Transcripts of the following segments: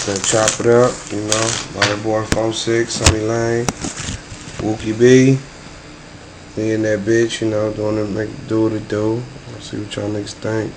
Gonna chop it up, you know. My little boy 4-6, Sonny Lane, Wookie B. Me and that bitch, you know, doing it, make it do what it do. Let's see what y'all niggas think.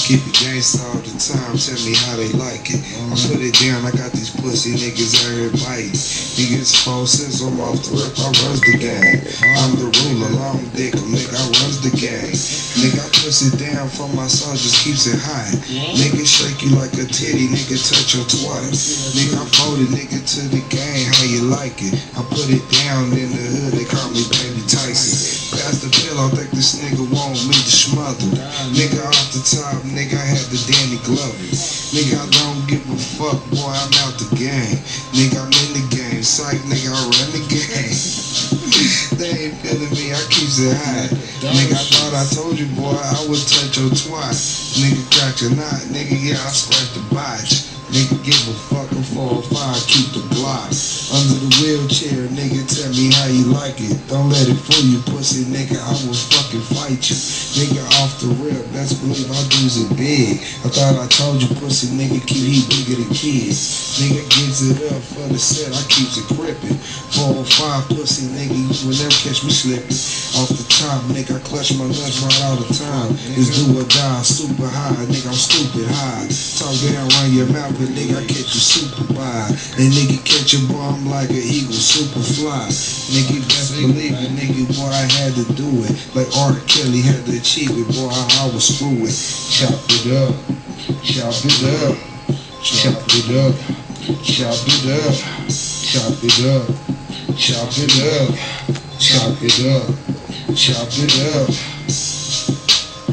Keep it gangsta all the time, tell me how they like it. I put it down, I got these pussy niggas out here biting. Niggas 4-6, I'm off the rip, I runs the game. I'm the ruler, long dick, nigga, I runs the game. Nigga, I push it down for my son, just keeps it high. Nigga shake you like a titty, nigga touch her twice. Nigga, I folded nigga to the game, how you like it? I put it down in the hood, they call me Baby Tyson. Pass the pillow, think this nigga want me to smother. Nigga off the top, nigga, I had the Danny Glover. Nigga, I don't give a fuck, boy, I'm out the game. Nigga, I'm in the game. Psych, nigga, I run the game. They ain't feeling me, I keeps it high. Nigga, I thought I told you, boy, I would touch your twat. Nigga, crack your knot. Nigga, yeah, I scratch the botch. Nigga, give a fuck, I'm 405, keep the block. Under the wheelchair, nigga, tell me how you like it. Don't let it fool you, pussy, nigga, I will fucking fight you. Nigga, off the rip, best believe I dudes it big. I thought I told you, pussy, nigga, keep he bigger than kids. Nigga gives it up for the set, I keeps it crippin'. 405, pussy, nigga, you will never catch me slipping. Off the top, nigga, I clutch my nuts right all the time. It's do or die, super high, nigga, I'm stupid high. Talk down around your mouth, but nigga, I catch you super wide. And nigga, catch your bomb like an eagle, super fly. Nigga, best believe it, nigga, boy, I had to do it. Like R. Kelly had to achieve it, boy, I was screw it. Chop it up, chop it up, chop it up, chop it up, chop it up, chop it up, chop it up, chop it up.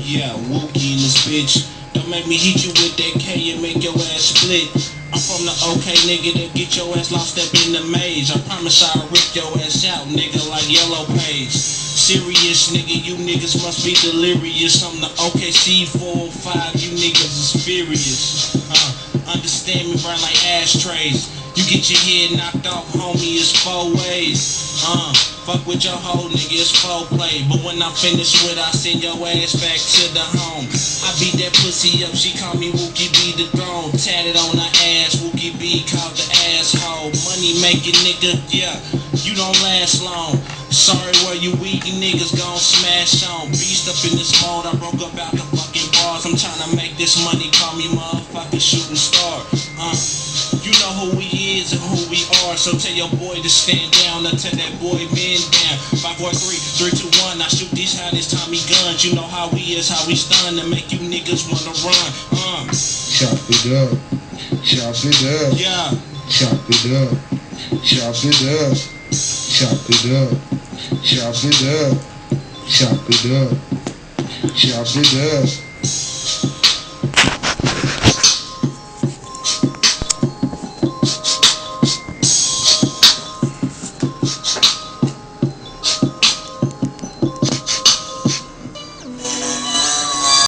Yeah, Wookie in this bitch. Don't make me hit you with that K and make your ass split. I'm from the OK nigga that get your ass lost up in the maze. I promise I'll rip your ass out, nigga, like Yellow Page. Serious nigga, you niggas must be delirious. I'm the OKC 405, you niggas is furious. Understand me, burn like ashtrays. You get your head knocked off, homie, it's 4 ways. Fuck with your hoe, nigga, it's 4 play. But when I'm finished with, I send your ass back to the home. I beat that pussy up, she call me Wookie B the throne. Tatted on her ass, Wookie B called the asshole. Money making nigga, yeah, you don't last long. Sorry where you weak, you niggas gon' smash on. Beast up in this mode, I broke up out the fucking bars. I'm tryna make this money, call me motherfucking shooting star. You know who we is and who we are, so tell your boy to stand down, or tell that boy man down. 5, 4, 3, 2, 1, I shoot these hottest Tommy guns. You know how we is, how we stun, to make you niggas wanna run. Chop it up, chop it up, Yeah, chop it up, chop it up, chop it up, chop it up, chop it up, chop it up.